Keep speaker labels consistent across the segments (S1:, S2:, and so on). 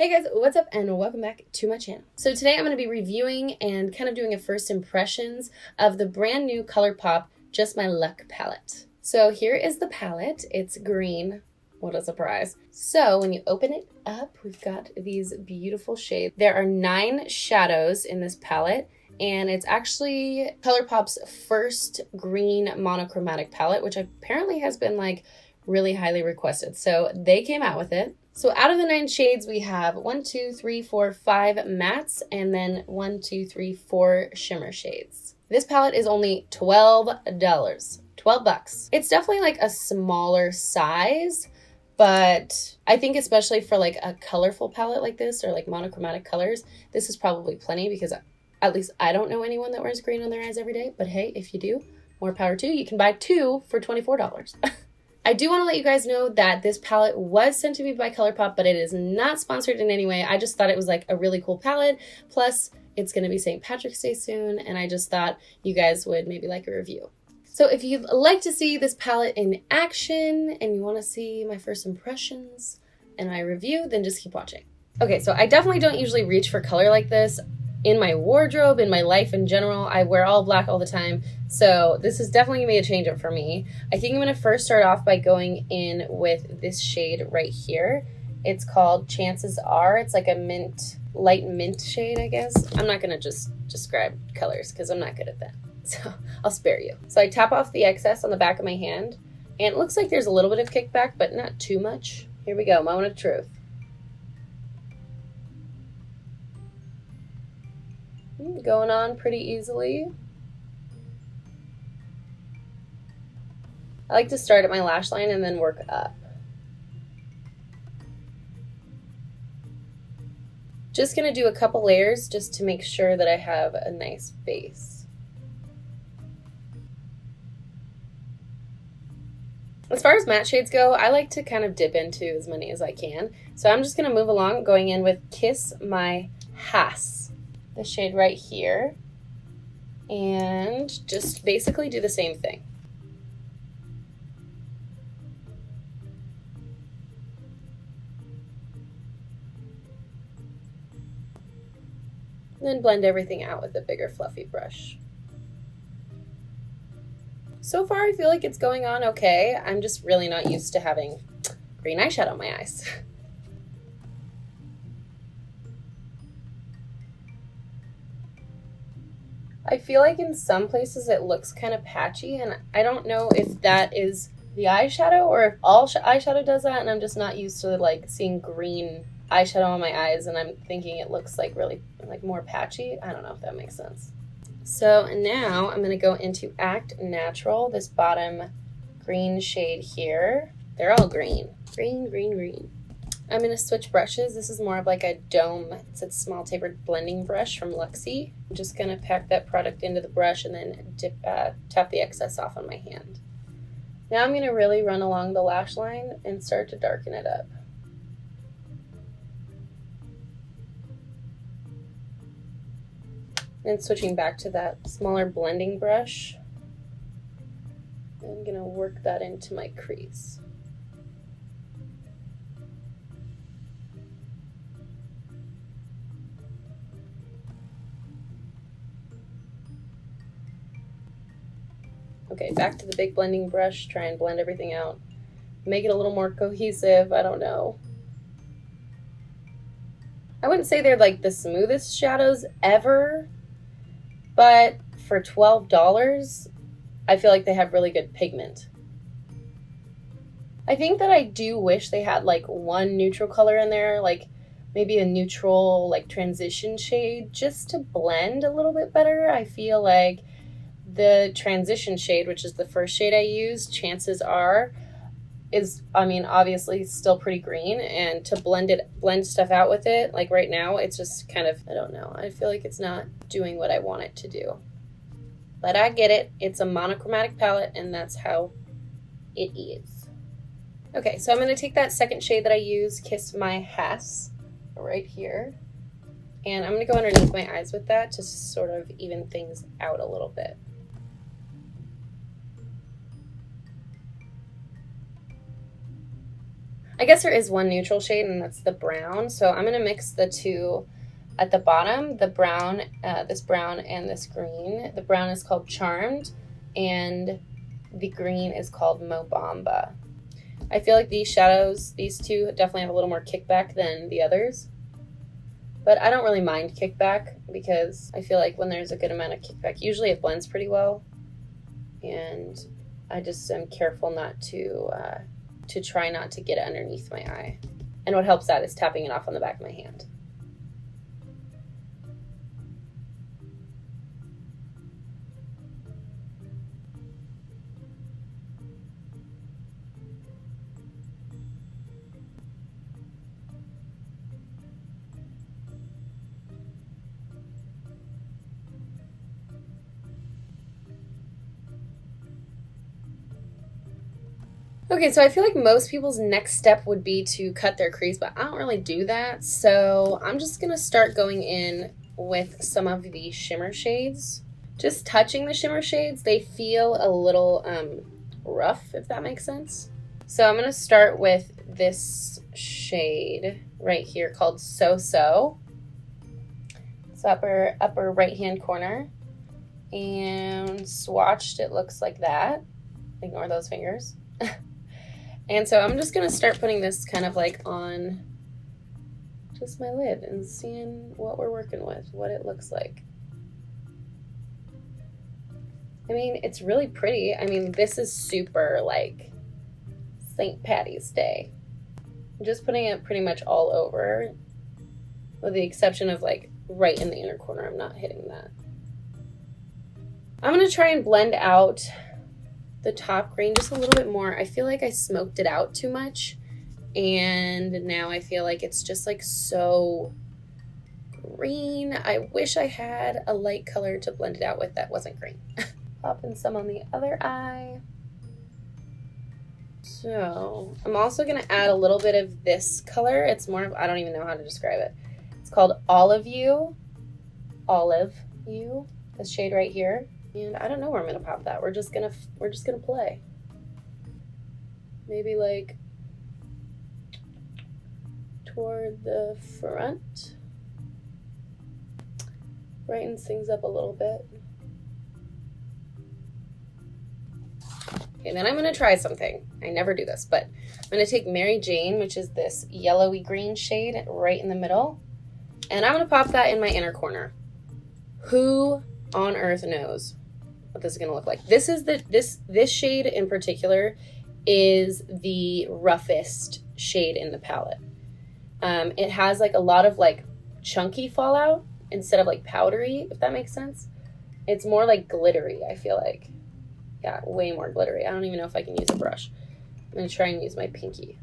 S1: Hey guys, what's up and welcome back to my channel. So today I'm going to be reviewing and kind of doing a first impressions of the brand new ColourPop Just My Luck palette. So here is the palette. It's green. What a surprise. So when you open it up, we've got these beautiful shades. There are 9 shadows in this palette, and it's actually ColourPop's first green monochromatic palette, which apparently has been like really highly requested. So they came out with it. So out of the 9 shades, we have 1, 2, 3, 4, 5 mattes, and then 1, 2, 3, 4 shimmer shades. This palette is only $12. 12 bucks. It's definitely like a smaller size, but I think especially for like a colorful palette like this or like monochromatic colors, this is probably plenty because at least I don't know anyone that wears green on their eyes every day. But hey, if you do, more power to you. You can buy 2 for $24. I do want to let you guys know that this palette was sent to me by ColourPop, but it is not sponsored in any way. I just thought it was like a really cool palette. Plus, it's going to be St. Patrick's Day soon, and I just thought you guys would maybe like a review. So if you'd like to see this palette in action and you want to see my first impressions and my review, then just keep watching. Okay, so I definitely don't usually reach for color like this. In my wardrobe, in my life in general, I wear all black all the time. So this is definitely gonna be a change up for me. I think I'm gonna first start off by going in with this shade right here. It's called Chances Are. It's like a mint, light mint shade, I guess. I'm not gonna just describe colors because I'm not good at that. So I'll spare you. So I tap off the excess on the back of my hand, and it looks like there's a little bit of kickback, but not too much. Here we go, moment of truth. Going on pretty easily. I like to start at my lash line and then work up. Just gonna do a couple layers just to make sure that I have a nice base. As far as matte shades go, I like to kind of dip into as many as I can. So I'm just gonna move along, going in with Kiss My Ass. The shade right here, and just basically do the same thing. And then blend everything out with a bigger fluffy brush. So far I feel like it's going on okay. I'm just really not used to having green eyeshadow on my eyes. I feel like in some places it looks kind of patchy, and I don't know if that is the eyeshadow or if all eyeshadow does that, and I'm just not used to like seeing green eyeshadow on my eyes and I'm thinking it looks like really like more patchy. I don't know if that makes sense. So now I'm going to go into Act Natural, this bottom green shade here. They're all green. Green, green, green. I'm going to switch brushes. This is more of like a dome. It's a small tapered blending brush from Luxie. I'm just going to pack that product into the brush and then tap the excess off on my hand. Now I'm going to really run along the lash line and start to darken it up. And switching back to that smaller blending brush, I'm going to work that into my crease. Okay, back to the big blending brush, try and blend everything out. Make it a little more cohesive, I don't know. I wouldn't say they're like the smoothest shadows ever, but for $12, I feel like they have really good pigment. I think that I do wish they had like one neutral color in there, like maybe a neutral like transition shade just to blend a little bit better. I feel like the transition shade, which is the first shade I used, Chances Are, is, I mean, obviously still pretty green, and to blend stuff out with it, like right now, it's just kind of, I don't know, I feel like it's not doing what I want it to do. But I get it. It's a monochromatic palette, and that's how it is. Okay, so I'm going to take that second shade that I used, Kiss My Ass, right here, and I'm going to go underneath my eyes with that to sort of even things out a little bit. I guess there is one neutral shade, and that's the brown. So I'm going to mix the two at the bottom, the brown, this brown and this green. The brown is called Charmed, and the green is called Mobamba. I feel like these shadows, these two definitely have a little more kickback than the others. But I don't really mind kickback because I feel like when there's a good amount of kickback, usually it blends pretty well. And I just am careful not to try not to get it underneath my eye. And what helps that is tapping it off on the back of my hand. Okay, so I feel like most people's next step would be to cut their crease, but I don't really do that. So I'm just gonna start going in with some of the shimmer shades. Just touching the shimmer shades, they feel a little rough, if that makes sense. So I'm gonna start with this shade right here called So So. It's upper right hand corner. And swatched, it looks like that. Ignore those fingers. And so I'm just going to start putting this kind of like on just my lid and seeing what we're working with, what it looks like. I mean, it's really pretty. I mean, this is super like St. Patty's Day. I'm just putting it pretty much all over, with the exception of like right in the inner corner. I'm not hitting that. I'm going to try and blend out the top green just a little bit more. I feel like I smoked it out too much, and now I feel like it's just like so green. I wish I had a light color to blend it out with that wasn't green. Popping some on the other eye. So I'm also gonna add a little bit of this color. It's more of, I don't even know how to describe it. It's called Olive You, this shade right here. And I don't know where I'm gonna pop that. We're just gonna play. Maybe like toward the front. Brightens things up a little bit. Okay, then I'm gonna try something. I never do this, but I'm gonna take Mary Jane, which is this yellowy green shade right in the middle, and I'm gonna pop that in my inner corner. Who on earth knows what this is gonna look like? This is this shade in particular is the roughest shade in the palette. It has like a lot of like chunky fallout instead of like powdery, if that makes sense. It's more like glittery, I feel like. Yeah, way more glittery. I don't even know if I can use a brush. I'm gonna try and use my pinky.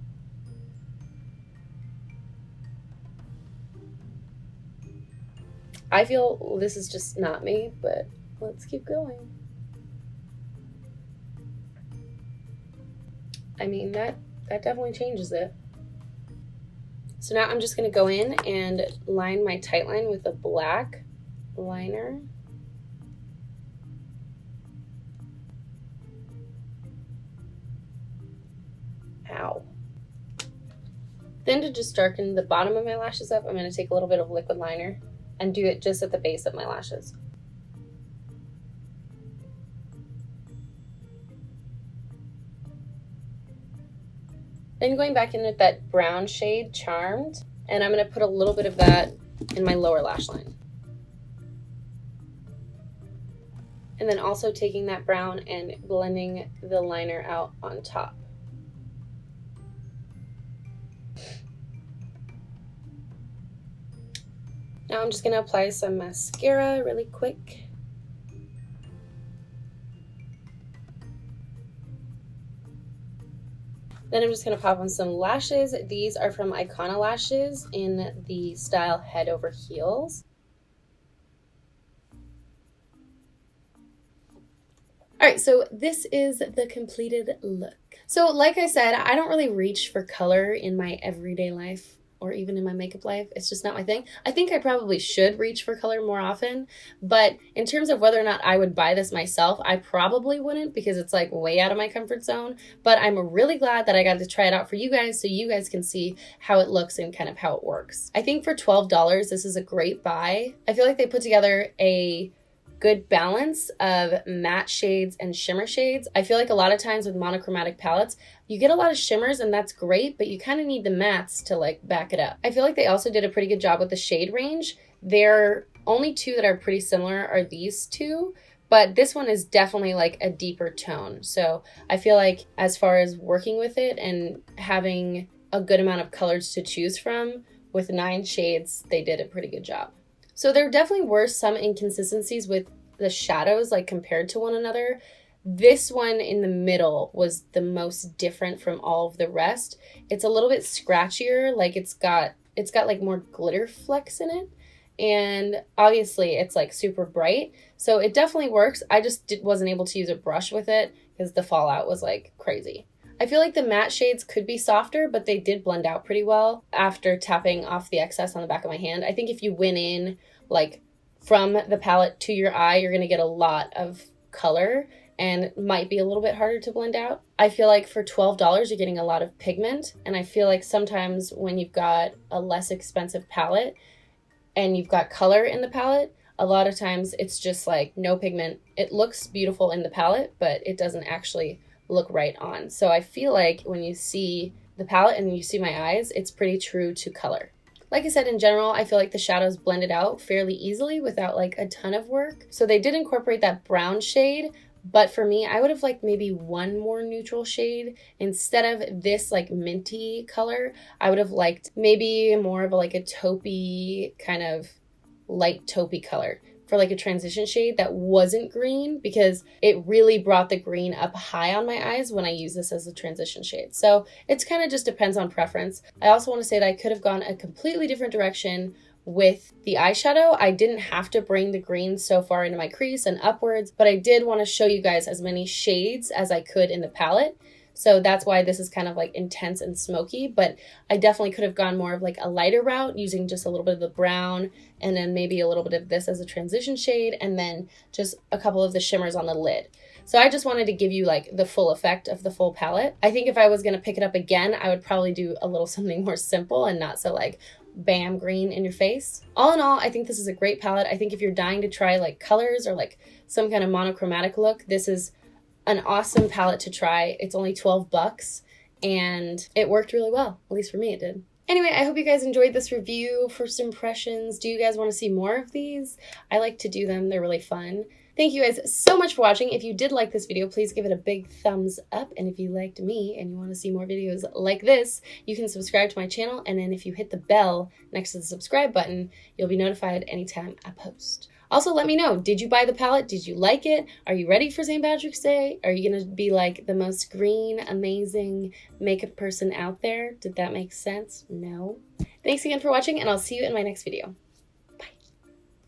S1: I feel this is just not me, but let's keep going. I mean, that definitely changes it. So now I'm just gonna go in and line my tight line with a black liner. Ow. Then to just darken the bottom of my lashes up, I'm gonna take a little bit of liquid liner and do it just at the base of my lashes. Then going back in with that brown shade, Charmed, and I'm going to put a little bit of that in my lower lash line. And then also taking that brown and blending the liner out on top. Now I'm just going to apply some mascara really quick. Then I'm just going to pop on some lashes. These are from Icona Lashes in the style Head Over Heels. All right, so this is the completed look. So like I said, I don't really reach for color in my everyday life. or even in my makeup life. It's just not my thing. I think I probably should reach for color more often, but in terms of whether or not I would buy this myself, I probably wouldn't because it's like way out of my comfort zone. But I'm really glad that I got to try it out for you guys so you guys can see how it looks and kind of how it works. I think for $12, this is a great buy. I feel like they put together a good balance of matte shades and shimmer shades. I feel like a lot of times with monochromatic palettes, you get a lot of shimmers and that's great, but you kind of need the mattes to like back it up. I feel like they also did a pretty good job with the shade range. There only two that are pretty similar are these two, but this one is definitely like a deeper tone. So I feel like as far as working with it and having a good amount of colors to choose from, with 9 shades, they did a pretty good job. So there definitely were some inconsistencies with the shadows, like compared to one another. This one in the middle was the most different from all of the rest. It's a little bit scratchier, like it's got like more glitter flecks in it. And obviously it's like super bright. So it definitely works. I just wasn't able to use a brush with it because the fallout was like crazy. I feel like the matte shades could be softer, but they did blend out pretty well after tapping off the excess on the back of my hand. I think if you went in like from the palette to your eye, you're going to get a lot of color and might be a little bit harder to blend out. I feel like for $12, you're getting a lot of pigment. And I feel like sometimes when you've got a less expensive palette and you've got color in the palette, a lot of times it's just like no pigment. It looks beautiful in the palette, but it doesn't actually look right on. So I feel like when you see the palette and you see my eyes, it's pretty true to color. Like I said, in general, I feel like the shadows blended out fairly easily without like a ton of work. So they did incorporate that brown shade, but for me, I would have liked maybe one more neutral shade. Instead of this like minty color, I would have liked maybe more of like a taupey, kind of light taupey color for like a transition shade that wasn't green, because it really brought the green up high on my eyes when I use this as a transition shade. So it's kind of just depends on preference. I also want to say that I could have gone a completely different direction with the eyeshadow. I didn't have to bring the green so far into my crease and upwards, but I did want to show you guys as many shades as I could in the palette. So that's why this is kind of like intense and smoky, but I definitely could have gone more of like a lighter route using just a little bit of the brown and then maybe a little bit of this as a transition shade and then just a couple of the shimmers on the lid. So I just wanted to give you like the full effect of the full palette. I think if I was going to pick it up again, I would probably do a little something more simple and not so like bam green in your face. All in all, I think this is a great palette. I think if you're dying to try like colors or like some kind of monochromatic look, this is an awesome palette to try. It's only $12 and it worked really well. At least for me it did. Anyway, I hope you guys enjoyed this review. First impressions. Do you guys want to see more of these? I like to do them. They're really fun. Thank you guys so much for watching. If you did like this video, please give it a big thumbs up. And if you liked me and you want to see more videos like this, you can subscribe to my channel. And then if you hit the bell next to the subscribe button, you'll be notified anytime I post. Also, let me know, did you buy the palette? Did you like it? Are you ready for St. Patrick's Day? Are you going to be like the most green, amazing makeup person out there? Did that make sense? No. Thanks again for watching, and I'll see you in my next video.